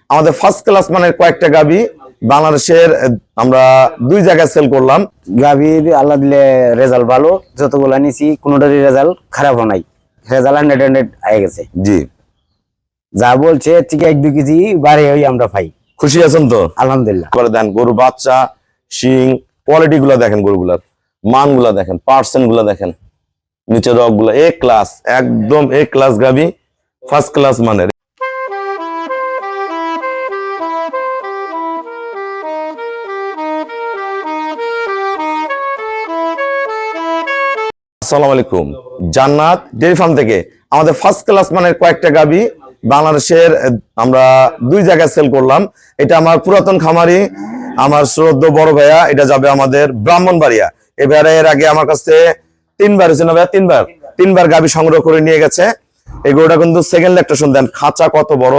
আমাদের first class মানের কয়েকটা গাবি বাংলাদেশের আমরা 2 জায়গায় সেল করলাম। গাভীর আল্লাহ দিলে রেজাল্ট ভালো, যতগুলা নিছি কোনোটারই রেজাল্ট খারাপ নাই, রেজাল্ট 100 আয়ে গেছে। জি, যা বলছে ঠিক 1-2 কেজি বাড়ে হই আমরা পাই। খুশি আছেন তো? আলহামদুলিল্লাহ। করে দেন গরু বাচ্চা, শিং, কোয়ালিটি গুলা দেখেন, গরুগুলার মান গুলা দেখেন, পার্সেন্ট গুলা দেখেন, নিচের রক গুলা এ ক্লাস, একদম এ ক্লাস গাবি, ফার্স্ট ক্লাস মানের। আসসালামু আলাইকুম, জান্নাত ডেইরি ফার্ম থেকে আমাদের ফার্স্ট ক্লাস মানের কয়েকটা গাবি বাংলাদেশের আমরা 2 জায়গায় সেল করলাম। এটা আমার পুরাতন খামারি, আমার শ্রদ্ধ বড় ভাইয়া, এটা যাবে আমাদের ব্রাহ্মণবাড়িয়া। এবারে এর আগে আমার কাছে 3বার হয়েছে না ভাইয়া? 3বার গাবি সংগ্রহ করে নিয়ে গেছে। এই গরুটা কিন্তু সেকেন্ড ল্যাকটেশন দেন, খাঁচা কত বড়,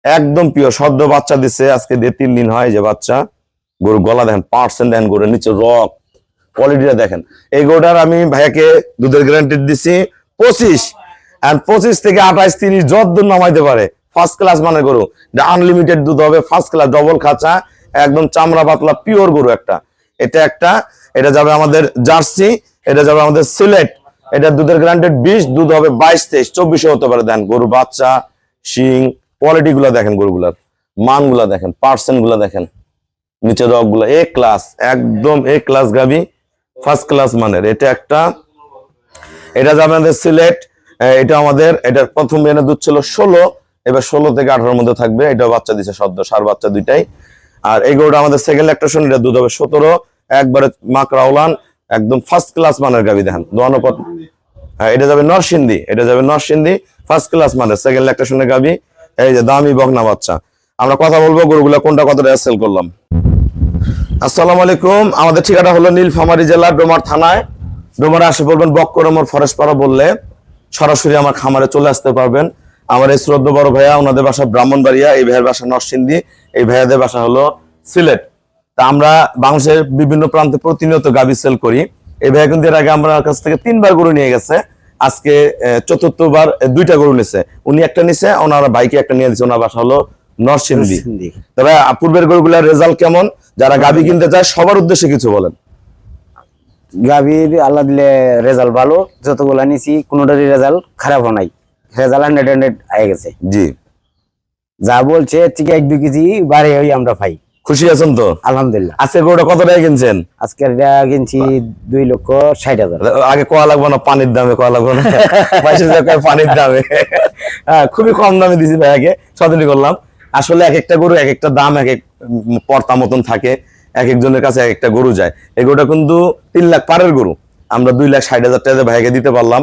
একদম পিওর সদ্য বাচ্চা দিছে, আজকে 3 দিন হয় যে বাচ্চা। গরু গলা দেখেন, পার্সেন্ট দেন, গরুর নিচে রক কোয়ালিটিটা দেখেন। এই গরুটার আমি ভাইয়াকে দুধের গ্যারান্টি দিছি 25 থেকে 28-30 যত দূর নামাইতে পারে। ফার্স্ট ক্লাস মানে গরু, আনলিমিটেড দুধ হবে, ফার্স্ট ক্লাস, ডবল খাঁচা, একদম চামড়া পাতলা পিওর গরু একটা। এটা যাবে আমাদের জার্সি, এটা যাবে আমাদের সিলেট। এটা দুধের গ্যারান্টি 20, দুধ হবে 22-23, 24 হতে পারে। দেন গরু বাচ্চা, শিং, কোয়ালিটি গুলা দেখেন, গরুগুলার মান গুলা দেখেন, পার্সেন্ট গুলা দেখেন, নিচের রক গুলা এ ক্লাস, একদম এ ক্লাস গাবি, ফার্স্ট ক্লাস মানের। এটা যাবে আমাদের সিলেট। এটা আমাদের, এটার প্রথম বেনে দুধ ছিল 16, এবার 16 থেকে 18 মধ্যে থাকবে। এটা বাচ্চা দিছে সদ্য, সার বাচ্চা দুইটাই। আর এই গরুটা আমাদের সেকেন্ড ল্যাকটেশন, এটা দুধ হবে 17, একবারে মাকড়া উলান, একদম ফার্স্ট ক্লাস মানের গাবি দেখেন। দোয়ানোপট, এটা যাবে নরসিংদী, ফার্স্ট ক্লাস মানের সেকেন্ড ল্যাকটেশনের গাবি। এই যে দামি বকনা বাচ্চা। আমরা কথা বলবো গরুগুলা কোনটা কত টাকা সেল করলাম। আসসালামু আলাইকুম, আমাদের ঠিকানা হলো নীলফামারী জেলা ডোমার থানায়। ডোমারে আসে বলবেন বক্করমর ফরেস্ট পাড়া বললে সরাসরি আমার খামারে চলে আসতে পারবেন। আমার এই শ্রদ্ধ বড় ভাইয়া, ওনাদের বাসা ব্রাহ্মণবাড়িয়া, এই ভাইয়ের বাসা নরসিংদী, এই ভাইয়াদের বাসা হলো সিলেট। তা আমরা বাংলাদেশের বিভিন্ন প্রান্তে প্রতিনিয়ত গাবি সেল করি। এই ভাইয়া কিন্তু এর আগে আমার কাছ থেকে 3বার গরু নিয়ে গেছে, আজকে 4বার 2টা গরু নিছে। উনি একটা নিছে, ওনার ভাইকে একটা নিয়ে দিচ্ছে। ওনার বাসা হলো নরসিংদী। তবে পূর্বের গরুগুলার রেজাল্ট কেমন, যারা গাবি কিনতে চায় সবার উদ্দেশ্যে কিছু বলেন। গাভীর আল্লাহ দিলে রেজাল্ট ভালো, যতগুলা নিছি কোনোটারই রেজাল্ট খারাপ নাই, রেজাল্ট 100 আয়ে গেছে। জি, যা বলছে ঠিক 1-2 কেজি বাড়ে হই আমরা পাই। খুশি আছেন তো? আলহামদুলিল্লাহ। আজকে গরুটা কত টাকা কিনছেন? আজকে এটা কিনছি 2,60,000। আগে কোয়া লাগবো না, পানির দামে কোয়া লাগবো না, 22,000 টাকা পানির দামে। হ্যাঁ, খুবই কম দামে দিছি ভাইয়াকে, সতর্ক করলাম। আসলে এক একটা গরু এক একটা দাম, এক এক পর্তা মতন থাকে, এক একজনের কাছে এক একটা গরু যায়। এই গরুটা কিন্তু 3 লাখ পারের গরু, আমরা 2,60,000 টাকা ভাইয়াকে দিতে পারলাম।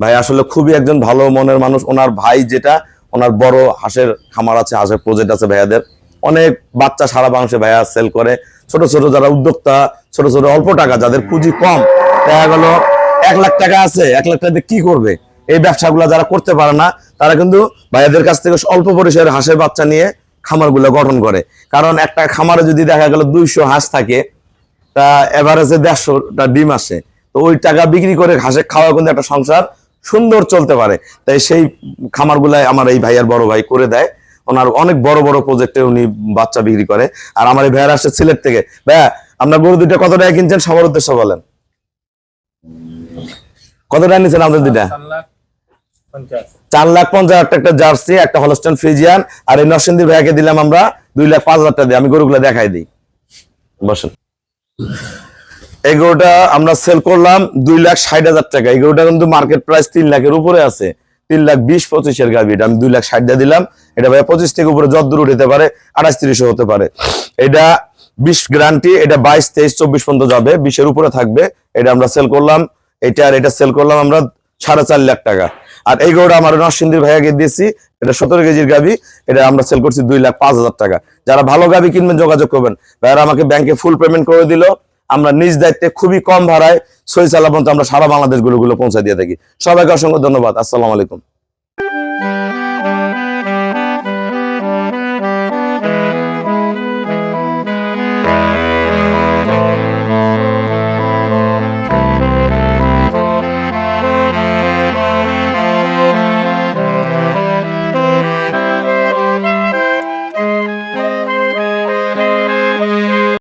ভাই আসলে খুবই একজন ভালো মনের মানুষ। ওনার ভাই যেটা, ওনার বড় হাঁসের খামার আছে, হাঁসের প্রজেক্ট আছে ভাইয়াদের, অনেক বাচ্চা সারা বাংলাদেশে ভাইয়া সেল করে। ছোট ছোট যারা উদ্যোক্তা, ছোট ছোট অল্প টাকা, যাদের পুঁজি কম, দেখা গেল 1 লাখ টাকা আছে, 1 লাখ টাকা দিয়ে কি করবে, এই ব্যবসাগুলো যারা করতে পারে না, তারা কিন্তু ভাইয়াদের কাছ থেকে অল্প পরিসরে হাঁসের বাচ্চা নিয়ে খামারগুলো গঠন করে। কারণ একটা খামারে যদি দেখা গেল 200 হাঁস থাকে, তা এভারেজে 150টা ডিম আসে, তো ওই টাকা বিক্রি করে হাঁসের খাওয়া কিন্তু একটা সংসার সুন্দর চলতে পারে। তাই সেই খামারগুলাই আমার এই ভাইয়ার বড় ভাই করে দেয়। ওনার অনেক বড় বড় প্রজেক্টে উনি বাচ্চা বিক্রি করে। আর আমার এই ভাইয়ার আসছে সিলেট থেকে। ভাইয়া, আপনার গরু দুইটা কত টাকা কিনছেন সবার উদ্দেশ্যে বলেন। কত টাকা নিচ্ছেন আমাদের দুইটা? 4,50,000 একটা জার্সি, একটা হলস্টাইন ফ্রিজিয়ান। আর এই নরসিংদীর ভাইয়াকে দিলাম আমরা 2,05,000 টাকা দিয়ে। আমি গরুগুলো দেখাই দিই, বসেন। এই গরুটা আমরা সেল করলাম 2,60,000 টাকা। এই গরুটা কিন্তু মার্কেট প্রাইস 3 লাখের উপরে আছে, 3,20-25 এর গাভি। এটা আমি 2,60,000 দিলাম। এটা ভাইয়া 25 থেকে উপরে যত দূর উঠতে পারে, 28-30 হতে পারে। এটা 20 গ্যারান্টি, এটা 22-23-24 পর্যন্ত যাবে, 20 এর উপরে থাকবে। এটা আমরা সেল করলাম, এটা আর এটা সেল করলাম আমরা 4.5 লাখ টাকা। আর এই গরুটা আমার নরসিংদীর ভাইয়াকে দিয়েছি, এটা 17 কেজির গাভি, এটা আমরা সেল করছি 2,05,000 টাকা। যারা ভালো গাভি কিনবেন যোগাযোগ করবেন। ভাইয়ারা আমাকে ব্যাংকে ফুল পেমেন্ট করে দিল, আমরা নিজ দায়িত্বে খুবই কম ভাড়ায় সই চালা পর্যন্ত আমরা সারা বাংলাদেশ গরুগুলো পৌঁছে দিয়ে থাকি। সবাইকে অসংখ্য ধন্যবাদ। আসসালামু আলাইকুম।